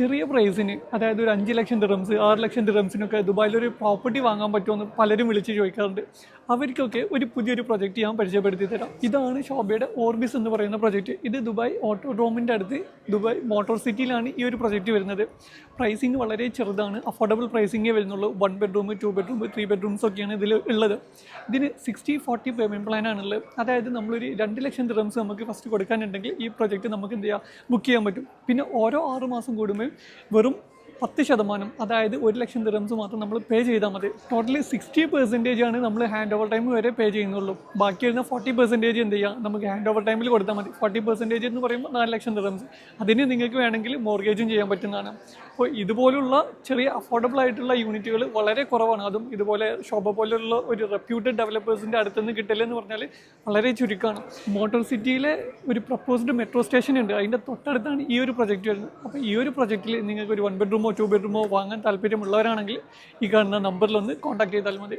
ചെറിയ പ്രൈസിന്, അതായത് ഒരു 5 ലക്ഷം ദിറംസ് 6 ലക്ഷം ദിറംസിനൊക്കെ ദുബായിലൊരു പ്രോപ്പർട്ടി വാങ്ങാൻ പറ്റുമെന്ന് പലരും വിളിച്ച് ചോദിക്കാറുണ്ട്. അവർക്കൊക്കെ ഒരു പുതിയൊരു പ്രൊജക്റ്റ് ഞാൻ പരിചയപ്പെടുത്തി തരാം. ഇതാണ് ഷോബയുടെ ഓർബിസ് എന്ന് പറയുന്ന പ്രൊജക്റ്റ്. ഇത് ദുബായ് ഓട്ടോഡ്രോമിൻ്റെ അടുത്ത് ദുബായ് മോട്ടോർ സിറ്റിയിലാണ് ഈ ഒരു പ്രൊജക്റ്റ് വരുന്നത്. പ്രൈസിങ് വളരെ ചെറുതാണ്, അഫോർഡബിൾ പ്രൈസിങ്ങേ വരുന്നുള്ളൂ. 1 ബെഡ്റൂം 2 ബെഡ്റൂം 3 ബെഡ്റൂംസ് ഒക്കെയാണ് ഇതിൽ ഉള്ളത്. ഇതിന് 60-40 പേയ്മെൻറ്റ് പ്ലാനാണുള്ളത്. അതായത് നമ്മളൊരു 2 ലക്ഷം ദിറംസ് നമുക്ക് ഫസ്റ്റ് കൊടുക്കാനുണ്ടെങ്കിൽ ഈ പ്രൊജക്റ്റ് നമുക്ക് എന്ത് ചെയ്യാം, ബുക്ക് ചെയ്യാൻ പറ്റും. പിന്നെ ഓരോ 6 മാസം കൂടുമ്പോൾ വെറും 10%, അതായത് 1 ലക്ഷം ദിറംസ് മാത്രം നമ്മൾ പേ ചെയ്താൽ മതി. ടോട്ടലി 60% ആണ് നമ്മൾ ഹാൻഡ് ഓവർ ടൈം വരെ പേ ചെയ്യുന്നുള്ളൂ. ബാക്കി വരുന്ന 40% എന്ത് ചെയ്യാം, നമുക്ക് ഹാൻഡ് ഓവർ ടൈമിൽ കൊടുത്താൽ മതി. 40% എന്ന് പറയുമ്പോൾ 4 ലക്ഷം ദിറംസ്. അതിന് നിങ്ങൾക്ക് വേണമെങ്കിൽ മോർഗേജും ചെയ്യാൻ പറ്റുന്നതാണ്. അപ്പോൾ ഇതുപോലുള്ള ചെറിയ അഫോർഡബിൾ ആയിട്ടുള്ള യൂണിറ്റുകൾ വളരെ കുറവാണ്. അതും ഇതുപോലെ ഷോബ പോലുള്ള ഒരു റെപ്യൂട്ടഡ് ഡെവലപ്പേഴ്സിൻ്റെ അടുത്തുനിന്ന് കിട്ടില്ലെന്ന് പറഞ്ഞാൽ വളരെ ചുരുക്കമാണ്. മോട്ടോർ സിറ്റിയിലെ ഒരു പ്രപ്പോസ്ഡ് മെട്രോ സ്റ്റേഷൻ ഉണ്ട്, അതിൻ്റെ തൊട്ടടുത്താണ് ഈ ഒരു പ്രൊജക്റ്റ് വരുന്നത്. അപ്പോൾ ഈ ഒരു പ്രൊജക്റ്റിൽ നിങ്ങൾക്ക് ഒരു 1 ബെഡ്റൂമോ 2 ബെഡ്റൂമോ വാങ്ങാൻ താല്പര്യമുള്ളവരാണെങ്കിൽ ഈ കാണുന്ന നമ്പറിലൊന്ന് കോൺടാക്ട് ചെയ്താൽ മതി.